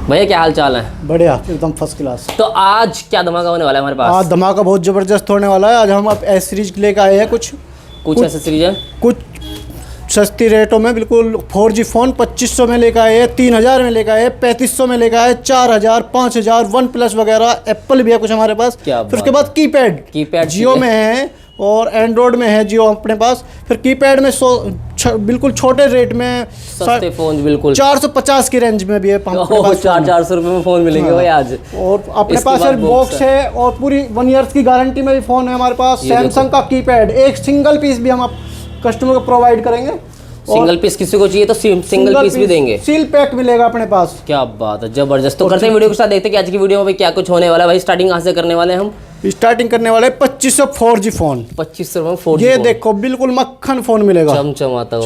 भैया क्या हाल चाल है? बढ़िया एकदम फर्स्ट क्लास। तो आज क्या धमाका होने वाला है हमारे पास? आज धमाका बहुत ज़बरदस्त होने वाला है। आज हम आप एस सीरीज लेकर आए हैं कुछ एसेसरीज है, कुछ सस्ती रेटों में बिल्कुल 4G फ़ोन 2500 में लेकर आए हैं, 3000 में लेकर आए हैं, 3500 में लेकर आए, 4000, 5000, वन प्लस वगैरह। एप्पल भी है कुछ हमारे पास। फिर उसके बाद कीपैड जियो में है और एंड्रॉयड में है जियो अपने पास। फिर कीपैड में बिल्कुल छोटे रेट में सस्ते फोन बिल्कुल 450 की रेंज में भी है। 400 रुपये में फ़ोन मिलेंगे भाई आज। और अपने पास है बॉक्स है और पूरी 1 ईयर की गारंटी में भी फ़ोन है हमारे पास। सैमसंग का कीपैड एक सिंगल पीस भी हम आप कस्टमर को प्रोवाइड करेंगे। सिंगल पीस किसी को चाहिए तो सिंगल पीस भी देंगे, सील पैक मिलेगा अपने पास। क्या बात है, जबरदस्त। तो करते हैं वीडियो के साथ, देखते हैं कि आज की वीडियो में भाई क्या कुछ होने वाला है। भाई स्टार्टिंग कहाँ से करने वाले हैं हम? स्टार्टिंग करने वाले 2500 4G फोन। 2500 में 4G ये देखो बिल्कुल मक्खन फोन मिलेगा, चमचमाता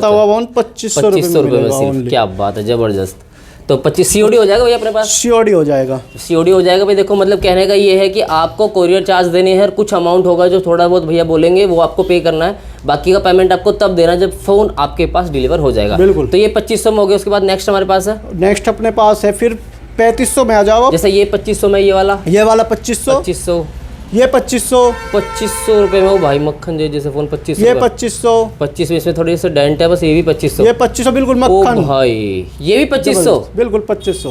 हुआ फोन 2500 रुपये में सिर्फ। क्या बात है, जबरदस्त। तो 25 COD हो जाएगा भाई अपने पास? COD हो जाएगा, COD हो जाएगा भाई। देखो मतलब कहने का ये है कि आपको कोरियर चार्ज देने हैं, कुछ अमाउंट होगा जो थोड़ा बहुत भैया बोलेंगे वो आपको पे करना है, बाकी का पेमेंट आपको तब देना जब फ़ोन आपके पास डिलीवर हो जाएगा। बिल्कुल। तो ये 2500 में हो गया। उसके बाद नेक्स्ट हमारे पास है, नेक्स्ट अपने पास है फिर 3500 में आ जाओ। जैसे ये 2500 में, ये वाला 2500 ये 2500 रुपये में। वो भाई मक्खन जैसे फ़ोन 2500, ये 2500 में इसमें थोड़ी सी डेंट है बस। ये भी 2500, ये 2500 बिल्कुल मक्खन भाई। ये भी 2500 बिल्कुल 2500।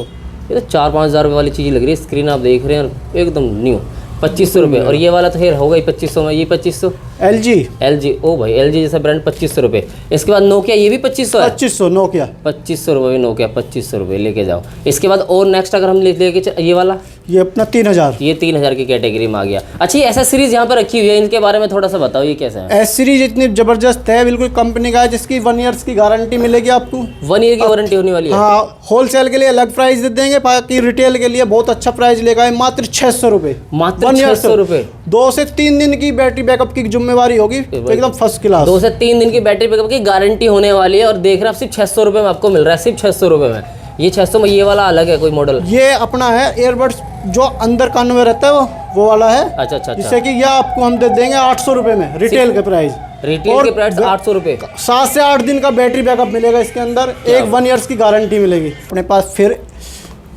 ये तो 4-5 हज़ार रुपये वाली चीज़ लग रही है। स्क्रीन आप देख रहे हैं एकदम न्यू, 2500 रुपये। और ये वाला तो खैर होगा ही 2500 में। ये 2500 LG, ओ भाई LG जैसा ब्रांड 2500 रुपये। इसके बाद नोकिया, ये भी 2500 है। 2500 नोकिया 2500 रुपये नोकिया, 2500 रुपये लेके जाओ। इसके बाद और नेक्स्ट अगर हम लेके ये वाला, ये अपना 3000, ये 3000 की कैटेगरी में आ गया। अच्छा, ये एसेसरीज यहाँ पर रखी हुई है, इनके बारे में थोड़ा सा बताओ, ये कैसे है? एस सीरीज इतनी जबरदस्त है, बिल्कुल कंपनी का है, जिसकी 1 ईयर की गारंटी मिलेगी आपको। 1 ईयर की वारंटी होने वाली है। हाँ, होलसेल के लिए अलग प्राइस दे देंगे, बाकी रिटेल के लिए बहुत अच्छा प्राइस लेगा है, मात्र 600 रुपये। मात्र 600 रुपये। 2 से 3 दिन की बैटरी बैकअप की जिम्मेवारी होगी, एकदम फर्स्ट क्लास। 2 से 3 दिन की बैटरी बैकअप की गारंटी होने वाली है। और देख रहे हैं आप सिर्फ 600 रुपये में आपको मिल रहा है, सिर्फ 600 रुपये में। ये 600 में, ये वाला अलग है कोई मॉडल? ये अपना है ईयरबड्स जो अंदर कान में रहता है वो वाला है। अच्छा। जिससे कि यह आपको हम दे देंगे 800 रुपये में, रिटेल के प्राइस। रिटेल के प्राइस 800 रुपये। 7 से 8 दिन का बैटरी बैकअप मिलेगा इसके अंदर। एक 1 ईयर की गारंटी मिलेगी अपने पास। फिर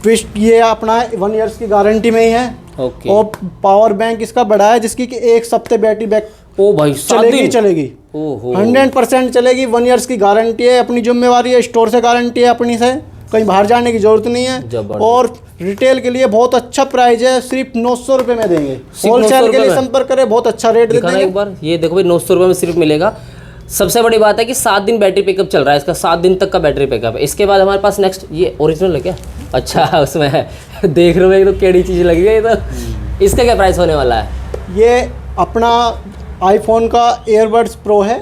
ट्विस्ट ये अपना 1 ईयर की गारंटी में ही है। और पावर बैंक इसका बड़ा है, जिसकी कि 1 सप्ते बैटरी बैक ओ भाई चलेगी। 100% चलेगी। 1 ईयर की गारंटी है, अपनी जिम्मेवारी है, स्टोर से गारंटी है अपनी से, कहीं बाहर जाने की जरूरत नहीं है। और रिटेल के लिए बहुत अच्छा प्राइस है, सिर्फ 900 रुपये में देंगे। होलसेल के लिए संपर्क करें, बहुत अच्छा रेट दे देंगे। एक बार ये देखो भाई, 900 रुपये में सिर्फ मिलेगा। सबसे बड़ी बात है कि 7 दिन बैटरी पिकअप चल रहा है इसका, 7 दिन तक का बैटरी पिकअप है। इसके बाद हमारे पास नेक्स्ट, ये ओरिजिनल है क्या? अच्छा, उसमें है देख रहे हो तो केड़ी चीज़ लगी है। तो इसका क्या प्राइस होने वाला है? ये अपना आईफोन का एयरबड्स प्रो है।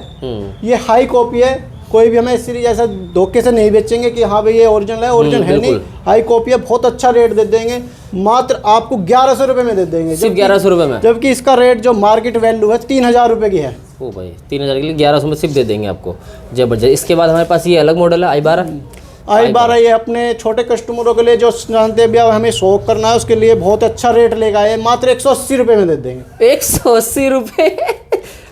ये हाई कॉपी है, कोई भी हमें इस सीरीज ऐसा धोखे से नहीं बेचेंगे कि हाँ भाई ये ओरिजिनल है। ओरिजिनल है नहीं, हाई कॉपी है, बहुत अच्छा रेट दे देंगे। मात्र आपको 1100 रुपये में दे देंगे, सिर्फ 1100 रुपये में। जबकि इसका रेट जो मार्केट वैल्यू है 3000 रुपये की है। ओ भाई, 3000 के लिए 1100 में सिर्फ दे देंगे आपको, जबरदस्त। इसके बाद हमारे पास ये अलग मॉडल है i12। ये अपने छोटे कस्टमरों के लिए जो जानते हैं भैया हमें शौक करना है, उसके लिए बहुत अच्छा रेट लेगा। ये मात्र 180 रुपये में दे देंगे। 180 रुपये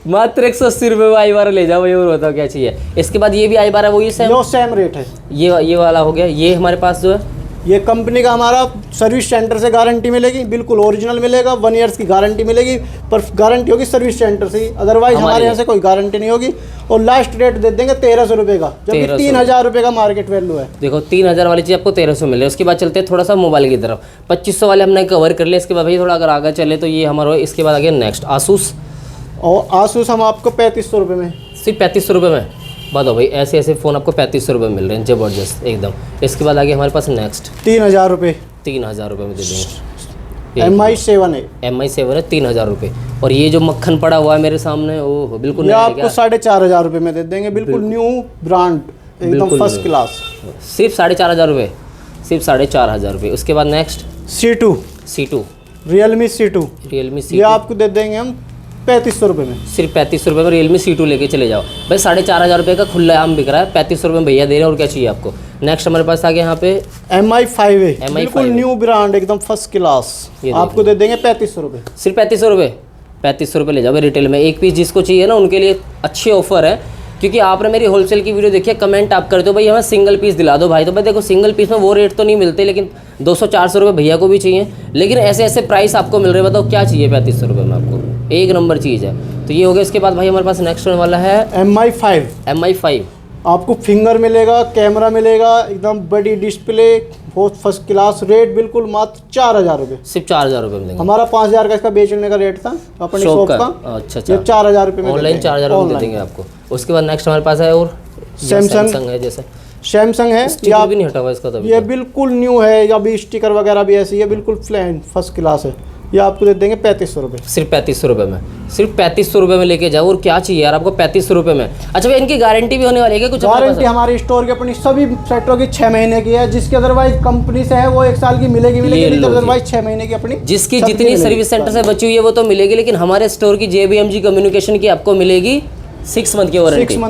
मात्र 180 रुपये में i12 ले जाओ भाई। और बताओ क्या चाहिए? इसके बाद ये भी i12 वही सेम रेट है। ये वाला हो गया। ये हमारे पास जो है, ये कंपनी का हमारा सर्विस सेंटर से गारंटी मिलेगी, बिल्कुल ओरिजिनल मिलेगा। 1 ईयर की गारंटी मिलेगी, पर गारंटी होगी सर्विस सेंटर से ही, अदरवाइज हमारे यहाँ से कोई गारंटी नहीं होगी। और लास्ट रेट दे देंगे 1300 रुपये का, जबकि 3000 रुपये का मार्केट वैल्यू है। देखो 3000 वाली चीज़ आपको 1300 मिले। उसके बाद चलते हैं थोड़ा सा मोबाइल की तरफ। 2500 वाले हमने कवर कर लिया। इसके बाद भाई थोड़ा अगर आगे चले तो ये हमारा, इसके बाद आगे नेक्स्ट आसूस। और आसूस हम आपको 3500 रुपये में, सिर्फ 3500 रुपये में। बताओ भाई, ऐसे फ़ोन आपको 3500 रुपये मिल रहे हैं, ज़बरदस्त एकदम। इसके बाद आगे हमारे पास नेक्स्ट 3000 रुपये, 3000 रुपये में दे देंगे। MI7 है, MI7 है, 3000 रुपये। और ये जो मक्खन पड़ा हुआ है मेरे सामने, ओह बिल्कुल ये आपको 4500 रुपये में दे देंगे, बिल्कुल न्यू ब्रांड, एकदम फर्स्ट क्लास। सिर्फ 4500 रुपये, सिर्फ 4500 रुपये। उसके बाद नेक्स्ट C2 रियलमी C2 ये आपको दे देंगे हम 3500 रुपये में। सिर्फ 3500 रुपये में रियलमी C2 लेके चले जाओ भाई। 4500 रुपये का खुला आम बिक रहा है, 3500 रुपये में भैया दे रहे हैं। और क्या चाहिए आपको? नेक्स्ट हमारे पास आ गया यहाँ पे MI5 है, बिल्कुल न्यू ब्रांड, एकदम फर्स्ट क्लास, आपको दे देंगे 3500 रुपये। सिर्फ 3500 रुपये, 3500 रुपये ले जाओ रिटेल में। एक पीस जिसको चाहिए ना, उनके लिए अच्छी ऑफर है। क्योंकि आपने मेरी होलसेल की वीडियो देखी है, कमेंट आप करते हो भाई हमें सिंगल पीस दिला दो भाई, तो भाई देखो सिंगल पीस में वो रेट तो नहीं मिलते, लेकिन 200-400 रुपये भैया को भी चाहिए, लेकिन ऐसे ऐसे प्राइस आपको मिल रहे हैं। बताओ क्या चाहिए 3500 रुपये में आपको, एक नंबर चीज़ है। तो ये हो गया। इसके बाद भाई हमारे पास नेक्स्ट होने वाला है MI5। आपको फिंगर मिलेगा, कैमरा मिलेगा, एकदम बड़ी डिस्प्ले, बहुत फर्स्ट क्लास। रेट बिल्कुल मात्र 4000 रुपये, सिर्फ 4000 रुपये में देंगे। हमारा 5000 का इसका बेचने का रेट था अपनी शॉप का। अच्छा, ये 4000 रुपये में ऑनलाइन 4000 रुपये दे देंगे आपको। उसके बाद नेक्स्ट हमारे पास है और सैमसंग है, जैसे सैमसंग है, या भी नहीं हटा हुआ इसका, तभी ये बिल्कुल न्यू है, अभी स्टिकर वगैरह भी ऐसी है, बिल्कुल प्लेन फर्स्ट क्लास है। ये आपको दे देंगे 3500 रुपये, सिर्फ 3500 रुपये में। सिर्फ 3500 रुपये में लेके जाओ, और क्या चाहिए यार आपको 3500 रुपये में। अच्छा भाई इनकी गारंटी भी होने वाली है कुछ? गारंटी हमारे स्टोर की अपनी सभी सेक्टरों की 6 महीने की है, जिसकी अदरवाइज कंपनी से है वो 1 साल की मिलेगी, अदरवाइज 6 महीने की अपनी। जिसकी जितनी सर्विस सेंटर से बची हुई है वो तो मिलेगी, लेकिन हमारे स्टोर की JBMG कम्युनिकेशन की आपको मिलेगी 6 मंथ की वारंटी। 6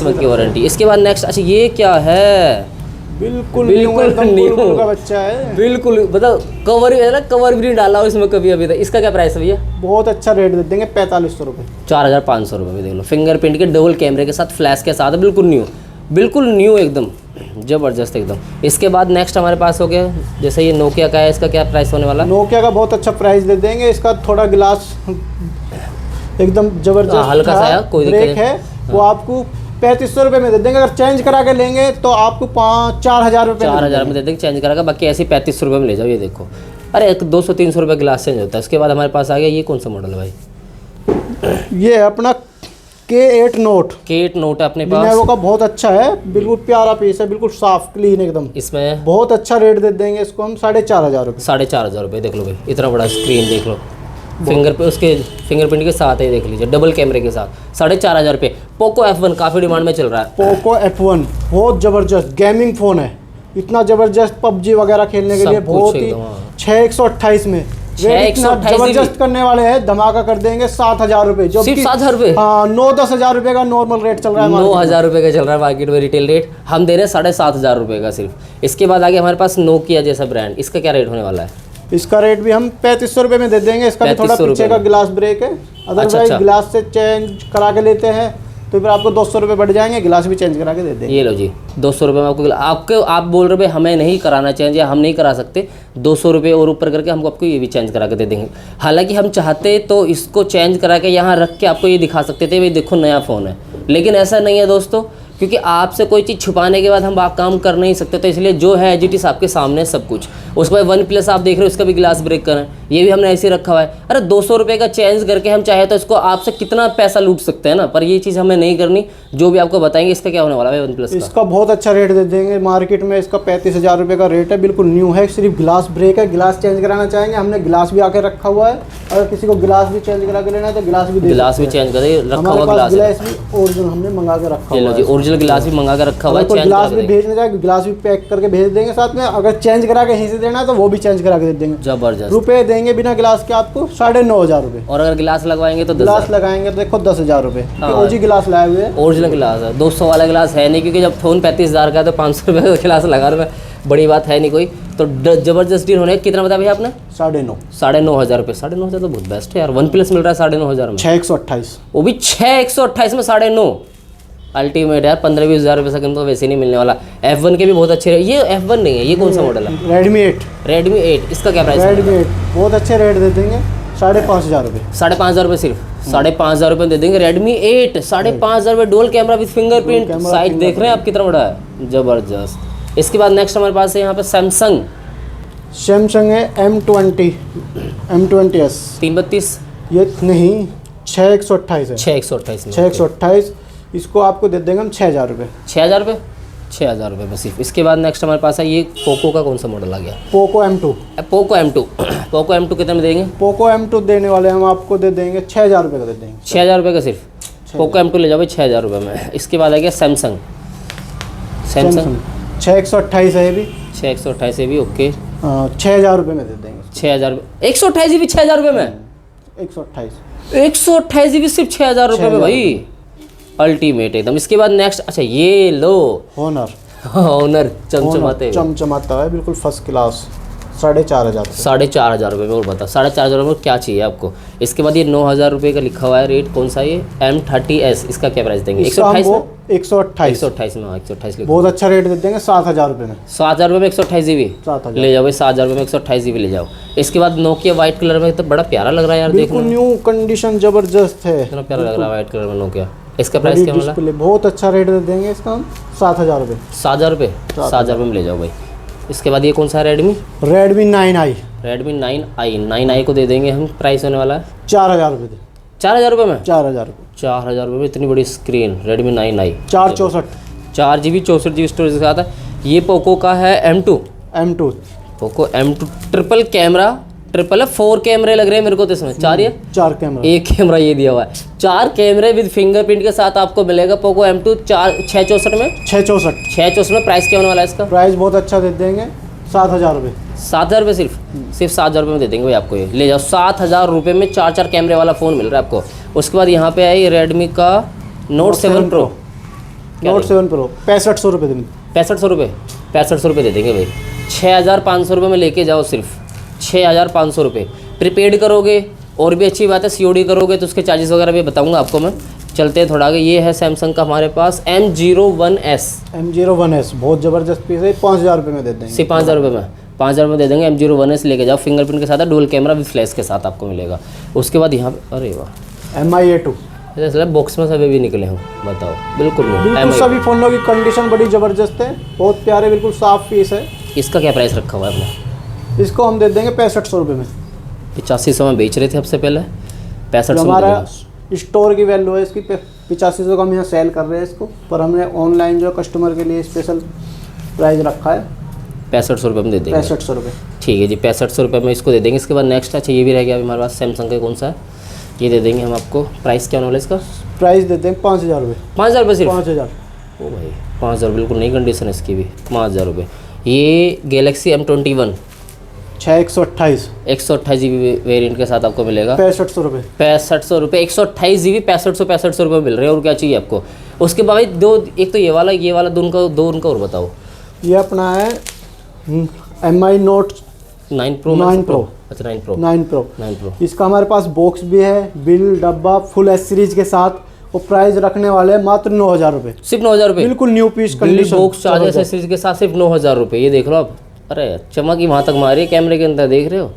मंथ की वारंटी। इसके बाद नेक्स्ट, अच्छा ये क्या है? बिल्कुल न्यू का बच्चा है, बिल्कुल। बताओ कवर है ना, कवर भी नहीं डाला हो इसमें कभी अभी तक। इसका क्या प्राइस है भैया? बहुत अच्छा रेट दे देंगे 4500 रुपये, 4500 रुपये में। देख लो फिंगरप्रिंट के डबल कैमरे के साथ, फ्लैश के साथ, बिल्कुल न्यू एकदम जबरदस्त एकदम। इसके बाद नेक्स्ट हमारे पास हो गया, जैसे ये नोकिया का है, इसका क्या प्राइस होने वाला? नोकिया का बहुत अच्छा प्राइस दे देंगे। इसका थोड़ा गिलास एकदम जबरदस्त हल्का सा है, कोई दिक्कत है, वो आपको 3500 रुपये में दे देंगे। अगर चेंज करा के लेंगे तो आपको 4000 रुपये 4000 में दे देंगे चेंज करा के, बाकी ऐसे 3500 रुपये में ले जाओ। ये देखो, अरे 200-300 रुपये गिलास चेंज होता है। उसके बाद हमारे पास आ गया, ये कौन सा मॉडल है भाई? ये है अपना K8 नोट है अपने पास। लिनोवो का बहुत अच्छा है, बिल्कुल प्यारा पीस है, बिल्कुल साफ क्लीन एकदम। इसमें बहुत अच्छा रेट दे देंगे इसको हम 4500 रुपये। 4500 रुपये। देख लो भाई, इतना बड़ा स्क्रीन देख लो, उसके फिंगरप्रिंट के साथ है, देख लीजिए डबल कैमरे के साथ, 4500 रुपये। पोको F1 काफ़ी डिमांड में चल रहा है। पोको F1 बहुत ज़बरदस्त गेमिंग फ़ोन है, इतना ज़बरदस्त PUBG वगैरह खेलने के लिए बहुत ही। 6128 में जबरदस्त करने वाले हैं, धमाका कर देंगे 7000 रुपये, जो सिर्फ 7000 रुपये। हाँ, 9-10 हजार रुपये का नॉर्मल रेट चल रहा है, 9000 रुपये का चल रहा है मार्केट में रिटेल रेट, हम दे रहे हैं 7500 रुपये का सिर्फ। इसके बाद आगे हमारे पास नोकिया जैसा ब्रांड, इसका क्या रेट होने वाला है? इसका रेट भी हम 3500 रुपये में दे देंगे। इसका भी थोड़ा पीछे का गिलास ब्रेक है, अदरवाइज गिलास से चेंज करा के लेते हैं तो फिर आपको 200 रुपये बढ़ जाएंगे, गिलास भी चेंज करा के दे देंगे। ये लो जी 200 रुपये में आपको आप बोल रहे हो हमें नहीं कराना चेंज, या हम नहीं करा सकते, 200 रुपये और ऊपर करके हमको आपको ये भी चेंज करा के दे देंगे। हालांकि हम चाहते तो इसको चेंज करा के यहाँ रख के आपको ये दिखा सकते थे भाई देखो नया फ़ोन है, लेकिन ऐसा नहीं है दोस्तों, क्योंकि आपसे कोई चीज़ छुपाने के बाद हम काम कर नहीं सकते। तो इसलिए जो है एज इट इज़ आपके सामने सब कुछ। उसके बाद OnePlus आप देख रहे हो, उसका भी ग्लास ब्रेक कर है, ये भी हमने ऐसे रखा हुआ है। अरे 200 रुपये का चेंज करके हम चाहे तो इसको आपसे कितना पैसा लूट सकते हैं ना, पर ये चीज़ हमें नहीं करनी। जो भी आपको बताएंगे इसका क्या होने वाला है OnePlus का? इसका बहुत अच्छा रेट दे देंगे मार्केट में। इसका 35000 रुपये का रेट है, बिल्कुल न्यू है, सिर्फ गिलास ब्रेक है। गिलास चेंज कराना चाहेंगे, हमने गिलास भी आके रखा हुआ है, अगर किसी को गिलास भी चेंज करा के लेना है तो गिलास भी चेंज कर रखा हुआ गिलास ओरिजिनल हमने मंगा के रखा हुआ है। ओरिजिनल गिलास भी मंगा के रखा हुआ है, गिलास भी भेजने जाए, गिलास भी पैक करके भेज देंगे साथ में। अगर चेंज करा के यहीं से देना है तो वो भी चेंज करा के दे देंगे। जबरदस्त रुपए देंगे बिना गिलास के आपको 9500 रुपये, और अगर गिलास लगवाएंगे तो गिलास लगाएंगे तो देखो 10,000 रुपये। ओजी गिलास लाए हुए हैं, ओरिजिनल गिलास है, 200 वाला गिलास है नहीं, क्योंकि जब फ़ोन 35000 का है तो 500 रुपये का गिलास लगा रहे हैं, बड़ी बात है नहीं कोई। तो जबरदस्त डील होने। कितना बताया भैया आपने? 9,500 रुपये। 9,500 तो बहुत बेस्ट है यार। OnePlus मिल रहा है 9,500 में, 6128, वो भी 6128 में 9,500। अल्टीमेट यार, 15-20 हज़ार रुपये सेकंड तो वैसे नहीं मिलने वाला। F1 के भी बहुत अच्छे। ये F1 नहीं है, ये कौन सा मॉडल है? Redmi 8। इसका क्या प्राइस है? Redmi 8 बहुत अच्छे रेट दे देंगे, 5,500 रुपये। 5,500 रुपये सिर्फ, 5,500 रुपये दे देंगे। Redmi 8 5,500 रुपये, dual camera with fingerprint. Size देख रहे हैं आप कितना बड़ा है, जबरदस्त। इसके बाद नेक्स्ट हमारे पास है यहाँ पे सैमसंग है M20s 332। ये नहीं, 6128 है, 6128। इसको आपको दे देंगे हम 6,000 रुपये। 6,000 रुपये, 6,000 रुपये में सिर्फ। इसके बाद नेक्स्ट हमारे पास है ये पोको का कौन सा मॉडल आ गया? Poco M2। पोको M2 कितने में देंगे? पोको M2 देने वाले हम आपको दे देंगे 6,000 रुपये का दे देंगे। 6,000 रुपये का सिर्फ पोको M2 ले जाओ भाई 6,000 रुपये में। इसके बाद आ गया सैमसंग 6128 है, ये भी 6128 है भी, ओके। 6,000 रुपये में दे देंगे। 6,000 128 भी 6,000 रुपये में? 128 भी सिर्फ 6,000 रुपये में भाई, अल्टीमेट एकदम। इसके बाद नेक्स्ट, अच्छा ये लो Honor चमचमाता है, बिल्कुल फर्स्ट क्लास। 4,500। 4,500 रुपये में। और बता 4,500 रुपये में क्या चाहिए आपको। इसके बाद ये 9,000 रुपये का लिखा हुआ है रेट, कौन सा ये M30s, इसका क्या प्राइस देंगे? 128 में 128 में 128 लिखो। बहुत अच्छा रेट दे देंगे 7,000 रुपये में। 7,000 रुपये में 128 GB 7,000 ले जाओ भाई, 7,000 रुपये में 128 GB ले जाओ। इसके बाद नोकिया वाइट कलर में, तो बड़ा प्यारा लग रहा है यार, देखो बिल्कुल न्यू कंडीशन जबरदस्त है, कितना प्यारा लग रहा है वाइट कलर में नोकिया। इसका प्राइस क्या मिला? बहुत अच्छा रेट दे देंगे इसका हम 7,000 रुपये। 7,000 रुपये 7,000 रुपये में ले जाओ भाई। इसके बाद ये कौन सा है? Redmi 9i। रेडमी 9i को दे देंगे हम, प्राइस होने वाला है 4,000 रुपये। 4,000 रुपये में 4,000 रुपये। 4,000 रुपये में इतनी बड़ी screen, Redmi 9i 4 GB 64 GB storage के साथ है। ये पोको का है M2। Poco M2 triple camera, triple है, 4 कैमरे लग रहे हैं मेरे को तो इसमें। 4 है, 4 कैमरा, एक कैमरा ये दिया हुआ है। 4 कैमरे विद फिंगरप्रिंट के साथ आपको मिलेगा पोको M2 664 में। 664 में प्राइस क्या होने वाला है इसका? प्राइस बहुत अच्छा दे देंगे 7,000 रुपये। 7,000 रुपये सिर्फ 7,000 रुपये में दे देंगे भाई आपको। ये ले जाओ, 7,000 रुपये में 4 कैमरे वाला फ़ोन मिल रहा है आपको। उसके बाद यहाँ पे है रेडमी का Note 7 Pro। Note 7 Pro 6,500 रुपये देंगे। 6,500 रुपये दे देंगे भाई। 6,500 रुपये में लेके जाओ, सिर्फ 6,500 रुपये। प्रीपेड करोगे और भी अच्छी बात है, COD करोगे तो उसके चार्जेस वगैरह भी बताऊंगा आपको मैं। चलते हैं थोड़ा आगे। ये है सैमसंग का हमारे पास M01s। M01s बहुत ज़बरदस्त पीस है, 5,000 रुपये में दे देंगे। सिर्फ 5,000 रुपये में 5,000 में दे देंगे। M01s लेके जाओ, फिंगरप्रिंट के साथ है, डुअल कैमरा विद फ्लैश के साथ आपको मिलेगा। उसके बाद यहाँ पे अरे वाह, MI A2 ऐसा बॉक्स में सभी भी निकले हूँ, बताओ। बिल्कुल बिल्कुल सभी फ़ोनों की कंडीशन बड़ी ज़बरदस्त है, बहुत प्यारे, बिल्कुल साफ पीस है। इसका क्या प्राइस रखा हुआ है अपने? इसको हम दे देंगे 6,500 रुपये में। 8500 में बेच रहे थे सबसे पहले, 6500 में हमारा स्टोर की वैल्यू है इसकी 8500 का हम यहाँ सेल कर रहे हैं इसको, पर हमने ऑनलाइन जो कस्टमर के लिए स्पेशल प्राइस रखा है 6500 रुपये में दे देंगे। 6,500 रुपये, ठीक है जी, 6500 रुपये में इसको दे देंगे। इसके बाद नेक्स्ट अच्छा ये भी रह गया अभी हमारे पास सैमसंग का, कौन सा है ये दे देंगे हम आपको। प्राइस क्या होने वाला है इसका? प्राइस देते हैं 5,000 रुपये। 5,000 रुपये सिर्फ? 5,000। ओ भाई 5,000 बिल्कुल नई कंडीशन है इसकी भी, 5,000 रुपये। ये गैलेक्सी M21 128 GB वेरिएंट के साथ आपको मिलेगा 6,500 रुपये। 6,500 रुपये 128 GB 6,500 रुपये मिल रहे हैं। और क्या चाहिए आपको? उसके बाद दो, एक तो ये वाला दो उनका और बताओ। ये अपना है MI Note 9 Pro। 9 Pro। अच्छा 9 Pro। 9 Pro। 9 Pro इसका हमारे पास बॉक्स भी है, बिल डब्बा फुल S सीरीज के साथ, और प्राइस रखने वाले हैं मात्र 9,000 रुपये। सिर्फ 9,000 रुपये बिल्कुल new piece bill condition, box charger accessories के साथ सिर्फ 9,000 रुपये। ये देख लो आप, अरे चमक ही वहाँ तक मारी है कैमरे के अंदर, देख रहे हो?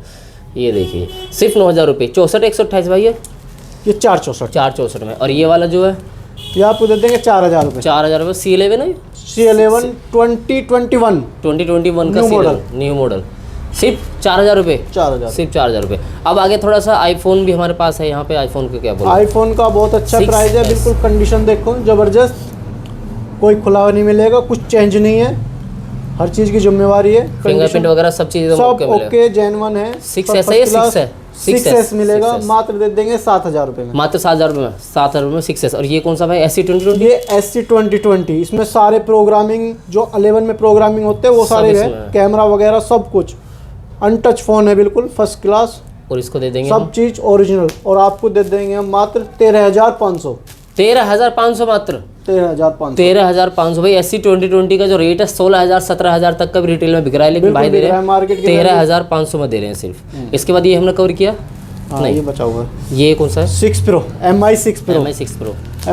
ये देखिए सिर्फ 9,000 रुपये। 64 128 भाई, ये 464 464 में। और ये वाला जो है ये आपको दे देंगे 4,000 रुपये। 4,000 रुपये। C11 है, C11 2021 का न्यू मॉडल सिर्फ 4,000 रुपये। 4,000 सिर्फ 4,000 रुपये। अब आगे थोड़ा सा आईफोन भी हमारे पास है यहाँ पे। आईफोन का क्या बोल? आईफोन का बहुत अच्छा 6S प्राइस है, बिल्कुल कंडीशन देखो ज़बरदस्त, कोई खुला हुआ नहीं मिलेगा, कुछ चेंज नहीं है, हर चीज़ की जिम्मेवारी है। फिंगरप्रिंट वगैरह सब चीज़ सब ओके जेन्युइन है। 6S है, 6S मिलेगा, मात्र दे देंगे 7,000 रुपये में। मात्र 7,000 रुपये में 7,000 रुपये में 6S। और ये कौन सा भाई? SC2020। ये SC2020, इसमें सारे प्रोग्रामिंग जो 11 में प्रोग्रामिंग होते हैं वो सारे है, कैमरा वगैरह सब कुछ अनटच फ़ोन है, बिल्कुल फर्स्ट क्लास, और इसको दे देंगे सब चीज़ ओरिजिनल। और आपको दे देंगे हम मात्र 13,500। 13,500 मात्र 13,500 भाई। SC2020 का जो रेट है 16,000 17,000 तक का भी रिटेल में बिक रहा है, लेकिन भाई दे रहे हैं मार्केट 13,500 में दे रहे हैं सिर्फ। इसके बाद ये हमने कवर किया नहीं, ये बचा हुआ है। ये कौन सा है? 6 Pro MI6 Pro।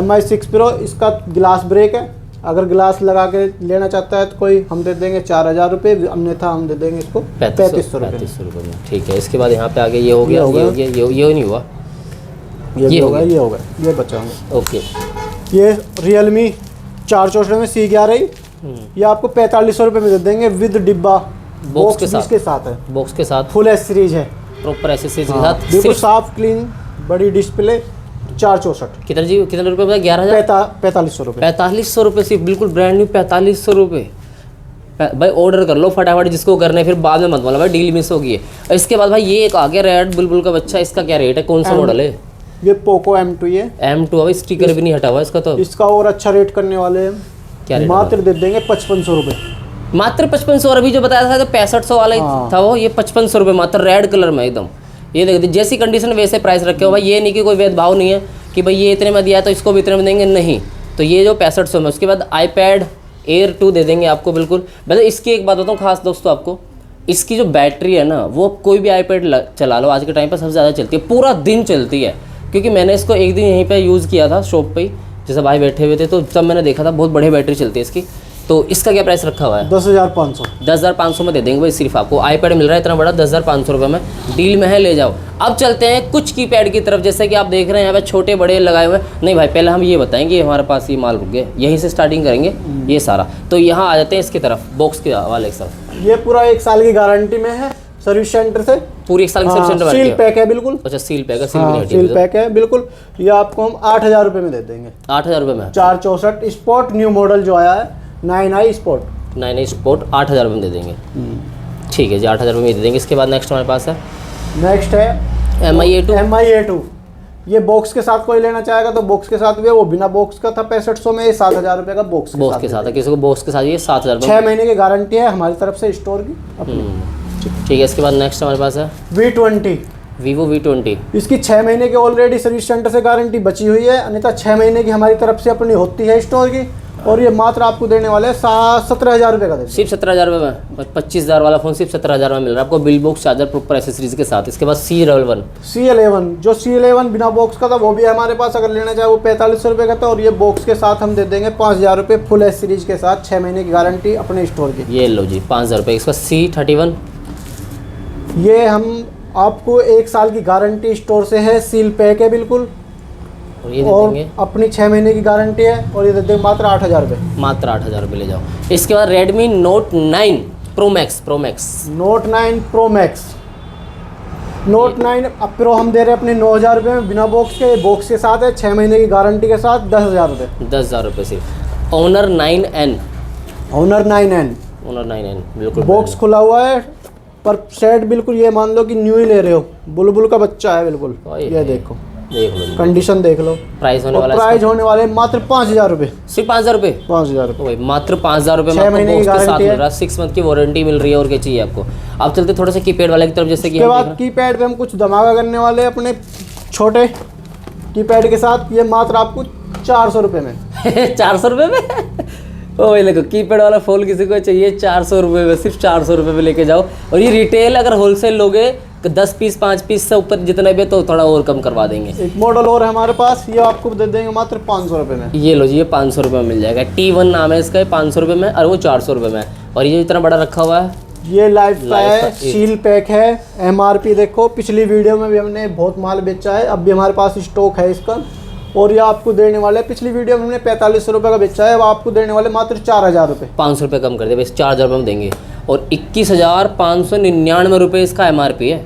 MI6 Pro इसका ग्लास ब्रेक है, अगर ग्लास लगा के लेना चाहता है तो कोई हम दे देंगे 4,000 रुपये, अन्यथा हम दे देंगे इसको 3,500 रुपये में। ठीक है। इसके बाद यहाँ पे आगे ये हो गया, ये नहीं हुआ, ये होगा, ये बचा होगा। ओके। ये Realme 464 में C11, ये आपको 4,500 रुपये में दे देंगे विद डिब्बा, बॉक्स के साथ है, बॉक्स के साथ फुल S सीरीज है, प्रॉपर एसएसडी के साथ, बिल्कुल साफ क्लीन बड़ी डिस्प्ले। 464 कितने रुपये बताया? 11,000 4,500 रुपये। 4,500 रुपये सिर्फ, बिल्कुल ब्रांड न्यू 4,500 रुपये। भाई ऑर्डर कर लो फटाफट जिसको करना है, फिर बाद में मत बोला भाई डील मिस होगी है। इसके बाद भाई ये एक आ गया रेड बुलबुल का बच्चा, इसका क्या रेट है, कौन सा मॉडल है? ये पोको M2 है। M2 अभी स्टिकर भी नहीं हटा हुआ इसका, तो इसका और अच्छा रेट करने वाले हैं, क्या रेट? मात्र दे देंगे 5,500 रुपये। मात्र 5,500। और अभी जो बताया था तो 6,500 वाला ही था वो, ये 5,500 रुपये मात्र, रेड कलर में एकदम। ये देख जैसी कंडीशन वैसे प्राइस रखे हो भाई, ये नहीं कि कोई भेदभाव नहीं है कि भाई ये इतने में दिया तो इसको भी इतने में देंगे, नहीं। तो ये जो 6,500 में, उसके बाद iPad Air 2 दे देंगे आपको बिल्कुल। मतलब इसकी एक बात बताऊँ खास दोस्तों आपको, इसकी जो बैटरी है ना, वो कोई भी आईपैड चला लो आज के टाइम पर सबसे ज़्यादा चलती है, पूरा दिन चलती है। क्योंकि मैंने इसको एक दिन यहीं पे यूज़ किया था शॉप पे ही, जैसे भाई बैठे हुए थे, तो तब मैंने देखा था बहुत बढ़िया बैटरी चलती है इसकी। तो इसका क्या प्राइस रखा हुआ है? 10,500। 10,500 में दे देंगे भाई, सिर्फ आपको आईपैड मिल रहा है इतना बड़ा 10,500 रुपये में, डील में है, ले जाओ। अब चलते हैं कुछ कीपैड की तरफ, जैसे कि आप देख रहे हैं यहाँ पे छोटे बड़े लगाए हुए हैं। नहीं भाई, पहले हम ये बताएंगे हमारे पास ये माल रुक गया, यहीं से स्टार्टिंग करेंगे ये सारा। तो यहाँ आ जाते हैं इसकी तरफ, बॉक्स के वाले की तरफ। ये पूरा 1 साल की गारंटी में है सर्विस सेंटर से, पूरी 1 साल की सर्विस सेंटर सील पैक है बिल्कुल। अच्छा, सील पैक है, सील पैक है बिल्कुल। ये आपको हम 8,000 रुपये में दे देंगे। 8,000 रुपये में 464 स्पोर्ट न्यू मॉडल जो आया है, 9i स्पोर्ट। 9i स्पोर्ट 8,000 रुपये में दे देंगे। ठीक है जी, 8,000 रुपये में दे देंगे। इसके बाद नेक्स्ट हमारे पास है नेक्स्ट है MI A2। MI A2 ये बॉक्स के साथ कोई लेना चाहेगा तो बॉक्स के साथ भी है, वो बिना बॉक्स का था 6500 में, ये 7,000 रुपये का बॉक्स के साथ है। किसी को बॉक्स के साथ ये 7,000 रुपये। 6 महीने की गारंटी है हमारी तरफ से स्टोर की अपनी। ठीक है, इसके बाद नेक्स्ट हमारे पास है V20। Vivo V20। इसकी 6 महीने की ऑलरेडी सर्विस सेंटर से गारंटी बची हुई है, अन्यथा 6 महीने की हमारी तरफ से अपनी होती है स्टोर की। और ये मात्र आपको देने वाले 17,000 रुपये का। सिर्फ 17,000 रुपये में 25,000 वाला फ़ोन सिर्फ 17,000 में मिल रहा है आपको, bill box charger proper accessories के साथ। इसके बाद C11 जो C11 बिना बॉक्स का था वो भी है हमारे पास, अगर लेना चाहे वो 4500 रुपये का था। और ये बॉक्स के साथ हम दे देंगे 5,000 रुपये फुल एस सीरीज के साथ, 6 महीने की गारंटी अपने स्टोर की। ये लो जी 5,000 रुपये। इसका C31 ये हम आपको 1 साल की गारंटी स्टोर से है, सील पैक है बिल्कुल, और ये दे और देंगे अपनी 6 महीने की गारंटी है। और ये दे देंगे मात्र 8,000 रुपये। मात्र 8,000 रुपये ले जाओ। इसके बाद Redmi Note 9 Pro Max Note 9 Pro Max Note 9 अब प्रो हम दे रहे हैं अपने 9,000 रुपये में बिना बॉक्स के, बॉक्स के साथ है, 6 महीने की गारंटी के साथ 10,000 रुपये। 10,000 रुपये सिर्फ। Honor 9N Honor 9N बिल्कुल बॉक्स खुला हुआ है, पर सेट बिल्कुल ये मान लो कि न्यू ही ले रहे हो, बुलबुल का बच्चा है बिल्कुल। ये देखो, देख लो, कंडीशन देख लो। प्राइस होने वाला है प्राइस होने वाले मात्र 5,000 रुपये। सिर्फ 5,000 रुपये। 5,000 रुपये वही मात्र 5,000 रुपये में 6 आपको महीने की बॉक्स के साथ गारंटी मिल है। रहा है, 6 मंथ की वारंटी मिल रही है। और क्या चाहिए आपको? अब चलते थोड़ा सा कीपैड वाले की तरफ, जैसे कि उसके बाद कीपैड पे हम कुछ धमाका करने वाले हैं अपने छोटे कीपैड के साथ। ये मात्र आपको 400 रुपये में 400 रुपये में ओ भाई देखो, कीपैड वाला फ़ोन किसी को चाहिए 400 रुपये में, सिर्फ 400 रुपये में लेके जाओ। और ये रिटेल अगर होलसेल लोगे तो 10 पीस 5 पीस से ऊपर जितने भी तो थोड़ा और कम करवा देंगे। एक मॉडल और है हमारे पास, ये आपको दे देंगे मात्र 500 रुपये में। ये लो जी, ये 500 रुपये में मिल जाएगा। T1 नाम है इसका, 500 रुपये में, और वो 400 रुपये में। और ये इतना बड़ा रखा हुआ है, ये लाइफ का है, सील पैक है। MRP देखो, पिछली वीडियो में भी हमने बहुत माल बेचा है, अब भी हमारे पास स्टॉक है इसका। और ये आपको देने वाले, पिछली वीडियो में हमने 4500 रुपये का बेचा है, अब आपको देने वाले मात्र 4,000 रुपये। 500 रुपये कम कर दे, बस 4,000 रुपये में देंगे। और 21,599 रुपये इसका MRP है।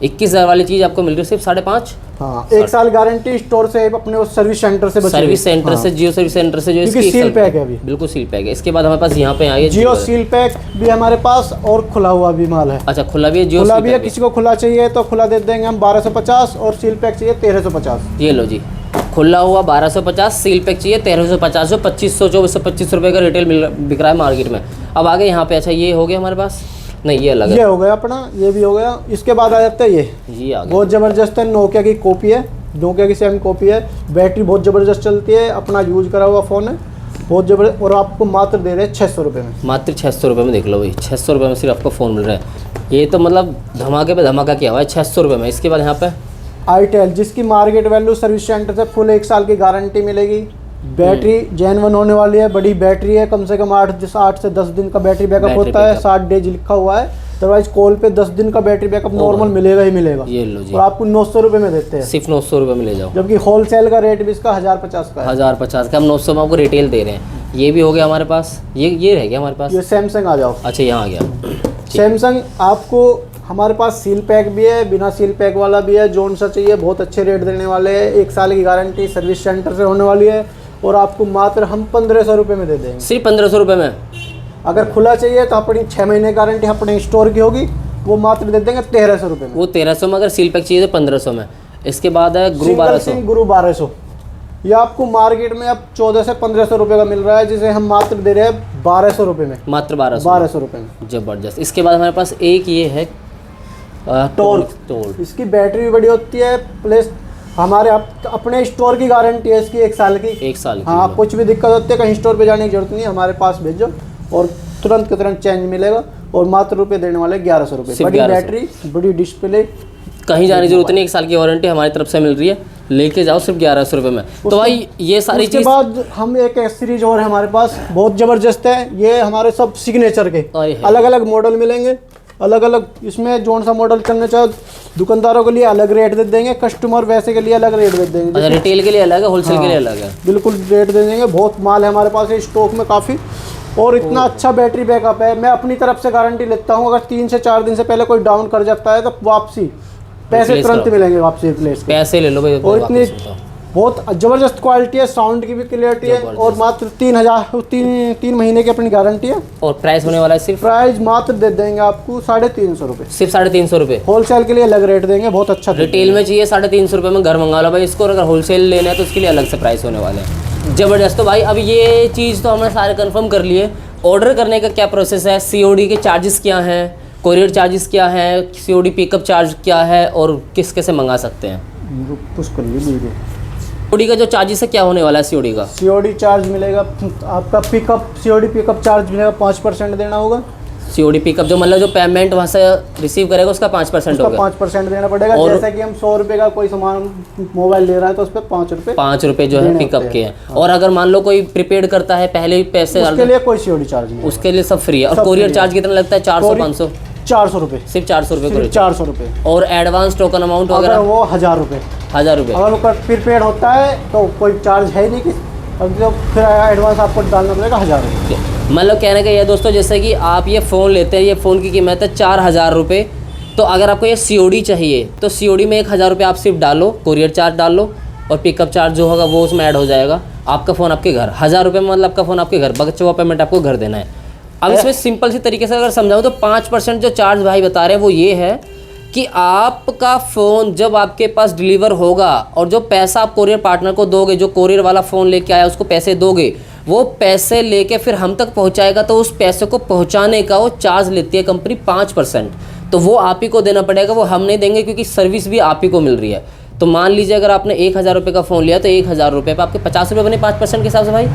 21,000 वाली चीज़ आपको मिल रही है सिर्फ 5.5। हाँ, 1 साल गारंटी स्टोर से अपने उस सर्विस सेंटर से, सर्विस सेंटर से, जियो सर्विस सेंटर से, जो क्योंकि सील पैक है अभी, बिल्कुल सील पैक है। इसके बाद हमारे पास यहाँ पे आइए, जियो सील पैक भी हमारे पास, और खुला हुआ भी माल है। अच्छा, खुला भी है, जियो खुला भी है। किसी को खुला चाहिए तो खुला दे देंगे हम 1250, और सील पैक चाहिए 1350। ये लो जी, खुला हुआ 1250, सील पैक चाहिए 1350, 2500 2425 रुपये का रिटेल बिक रहा है मार्केट में। अब आगे यहाँ पे, अच्छा ये हो गया हमारे पास, नहीं ये अलग है, ये हो गया अपना, ये भी हो गया। इसके बाद आ जाता है ये आ गया, बहुत ज़बरदस्त है, नोकिया की कॉपी है, नोकिया की सेम कॉपी है। बैटरी बहुत ज़बरदस्त चलती है, अपना यूज करा हुआ फ़ोन है, बहुत ज़बरदस्त। और आपको मात्र दे रहे हैं 600 रुपये में। मात्र 600 रुपये में, देख लो भाई, 600 रुपये में सिर्फ आपको फ़ोन मिल रहा है। ये तो मतलब धमाके पे धमाका किया हुआ है 600 रुपये में। इसके बाद यहाँ पे itel, जिसकी मार्केट वैल्यू सर्विस सेंटर से फुल 1 साल की गारंटी मिलेगी। बैटरी जेन्युइन होने वाली है, बड़ी बैटरी है, कम से कम 8 से 10 दिन का बैटरी बैकअप होता है, 60 डेज लिखा हुआ है। अदरवाइज कॉल पे 10 दिन का बैटरी बैकअप नॉर्मल मिलेगा ही मिलेगा। ये लो जी, और आपको 900 रुपये में देते हैं, सिर्फ 900 रुपये में ले जाओ। जबकि होलसेल का रेट भी इसका 1050 का है। 1050 का हम 900 में आपको रिटेल दे रहे हैं। ये भी हो गया हमारे पास, ये रह गया हमारे पास। ये सैमसंग आ जाओ। अच्छा, यहाँ आ गया सैमसंग, आपको हमारे पास सील पैक भी है, बिना सील पैक वाला भी है, जोन सा चाहिए, बहुत अच्छे रेट देने वाले हैं। 1 साल की गारंटी सर्विस सेंटर से होने वाली है, और आपको मात्र हम 1500 रुपये में दे देंगे। सिर्फ 1500 रुपये में। अगर खुला चाहिए तो अपनी 6 महीने गारंटी अपने स्टोर की होगी, वो मात्र दे देंगे 1300 रुपये में। वो 1300 में, अगर सील पैक चाहिए तो 1500 में। इसके बाद है गुरु 1200। गुरु 1200, ये आपको मार्केट में अब 1400 से 1500 रुपये का मिल रहा है, जिसे हम मात्र दे रहे हैं 1200 रुपये में। मात्र 1200 रुपये में, जबरदस्त। इसके बाद हमारे पास एक ये है टोर्क। इसकी बैटरी भी बड़ी होती है, प्लस हमारे अपने स्टोर की गारंटी है इसकी 1 साल की। 1 साल की। हाँ, कुछ भी दिक्कत होती है कहीं स्टोर पे जाने की जरूरत नहीं है, हमारे पास भेजो और तुरंत के तुरंत चेंज मिलेगा। और मात्र रुपये देने वाले 1100 रुपये। सिर्फ बड़ी 1100। बैटरी, बड़ी डिस्प्ले, कहीं जाने की जरूरत नहीं, 1 साल की वारंटी हमारी तरफ से मिल रही है, लेके जाओ सिर्फ 1100 रुपये में। तो भाई ये सारी उसके चीज़ बाद हम एक सीरीज और है हमारे पास, बहुत ज़बरदस्त है। ये हमारे सब सिग्नेचर के अलग अलग मॉडल मिलेंगे, अलग अलग। इसमें जोन सा मॉडल चलना चाहे दुकानदारों के लिए अलग रेट दे देंगे, कस्टमर वैसे के लिए अलग रेट दे देंगे। अच्छा, रिटेल के लिए अलग है, होलसेल के लिए अलग है। बिल्कुल रेट दे देंगे। बहुत माल है हमारे पास स्टॉक में काफ़ी, और इतना अच्छा बैटरी बैकअप है। मैं अपनी तरफ से गारंटी लेता हूँ, अगर 3 से 4 दिन से पहले कोई डाउन कर जाता है तो वापसी पैसे तुरंत मिलेंगे, वापसी रिप्लेस के। पैसे ले लो भाई। और इतनी बहुत ज़बरदस्त क्वालिटी है, साउंड की भी क्लियरिटी है, और मात्र 3 महीने की अपनी गारंटी है। और प्राइस होने वाला है सिर्फ, प्राइस मात्र दे देंगे आपको 350 रुपये। सिर्फ 350 रुपये। होलसेल के लिए अलग रेट देंगे, बहुत अच्छा। रिटेल में चाहिए 350 रुपये में घर मंगा लो भाई इसको, और अगर होलसेल लेना है तो उसके लिए अलग से प्राइस होने वाले हैं। ज़बरदस्त। तो भाई अब ये चीज़ तो हमने सारे कंफर्म कर लिए। ऑर्डर करने का क्या प्रोसेस है, COD के चार्जेस क्या हैं, कोरियर चार्जेस क्या है, COD पिकअप चार्ज क्या है, और किस कैसे मंगा सकते हैं? पुश कर लीजिए वीडियो। COD का जो चार्जेस है क्या होने वाला है COD का? COD चार्ज मिलेगा आपका, COD पिकअप चार्ज मिलेगा 5% देना होगा। COD पिकअप जो मतलब जो पेमेंट वहाँ से रिसीव करेगा उसका 5% होगा। 5% देना पड़ेगा। जैसे कि हम 100 रुपये का कोई सामान मोबाइल ले रहा है तो उस पर 5 रुपये जो है पिकअप के हैं। और अगर मान लो कोई प्रीपेड करता है, पहले ही पैसे उसके लिए कोई COD चार्ज नहीं, उसके लिए सब फ्री है। और कोरियर चार्ज कितना लगता है? 400-500? 400 रुपये, सिर्फ 400 रुपये। 400 रुपये। और एडवांस टोकन अमाउंट अगर वगैरह वो 1000 रुपये, 1000 रुपये। अगर वो प्रीपेड होता है तो कोई चार्ज है ही नहीं, तो फिर एडवांस आपको डालना पड़ेगा 1000 रुपये। मतलब कहने का ये दोस्तों, जैसे कि आप ये फ़ोन लेते हैं, ये फ़ोन की कीमत है 4000 रुपये। तो अगर आपको ये COD चाहिए तो COD में 1000 रुपये आप सिर्फ डालो, कोरियर चार्ज डाल लो, और पिकअप चार्ज जो होगा वो उसमें ऐड हो जाएगा। आपका फ़ोन आपके घर, 1000 रुपये में मतलब आपका फ़ोन आपके घर, बच्चों का पेमेंट आपको घर देना है। अब इसमें सिंपल सी तरीके से अगर समझाऊँ तो 5% जो चार्ज भाई बता रहे हैं वो ये है कि आपका फ़ोन जब आपके पास डिलीवर होगा, और जो पैसा आप कोरियर पार्टनर को दोगे, जो कोरियर वाला फ़ोन लेके आया उसको पैसे दोगे, वो पैसे लेके फिर हम तक पहुंचाएगा, तो उस पैसे को पहुंचाने का वो चार्ज लेती है कंपनी 5%। तो वो आप ही को देना पड़ेगा, वो हम नहीं देंगे, क्योंकि सर्विस भी आप ही को मिल रही है। तो मान लीजिए अगर आपने 1000 रुपये का फ़ोन लिया तो 1000 रुपये पर आपके 50 रुपये बने 5% के हिसाब से भाई,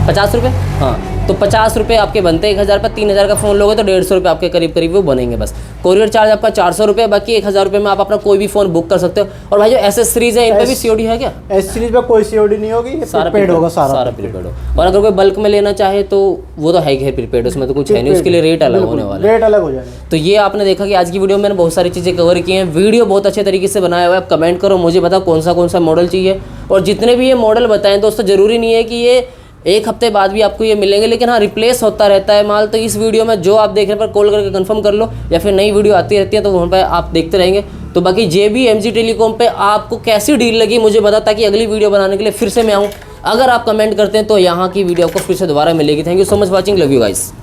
50 रुपये। हाँ, तो 50 रुपये आपके बनते हैं 1000 पर। 3000 का फ़ोन लोगे तो 150 रुपये आपके करीब करीब वो बनेंगे बस। कोरियर चार्ज आपका 400 रुपये, बाकी 1000 रुपये में आप अपना कोई भी फ़ोन बुक कर सकते हो। और भाई जो एसेसरीज है इन पर भी COD है क्या? एस सीरीज में कोई COD नहीं होगी, सारा प्रीपेड होगा, सारा प्रीपेड हो। और अगर कोई बल्क में लेना चाहे तो वो तो है ही प्रीपेड, उसमें तो कुछ है नहीं, उसके लिए रेट अलग होने वाला है, रेट अलग हो जाएगा। तो ये आपने देखा कि आज की वीडियो में मैंने बहुत सारी चीज़ें कवर की हैं। वीडियो बहुत अच्छे तरीके से बनाया हुआ है। आप कमेंट करो, मुझे बताओ कौन सा मॉडल चाहिए। और जितने भी ये मॉडल बताएं दोस्तों, ज़रूरी नहीं है कि ये 1 हफ्ते बाद भी आपको ये मिलेंगे, लेकिन हाँ रिप्लेस होता रहता है माल। तो इस वीडियो में जो आप देखने पर कॉल करके कंफर्म कर लो, या फिर नई वीडियो आती रहती है तो वहाँ पर आप देखते रहेंगे। तो बाकी JB MG टेलीकॉम पे आपको कैसी डील लगी मुझे बता, ताकि अगली वीडियो बनाने के लिए फिर से मैं आऊँ। अगर आप कमेंट करते हैं तो यहाँ की वीडियो आपको फिर से दोबारा मिलेगी। Thank you so much watching, love you guys.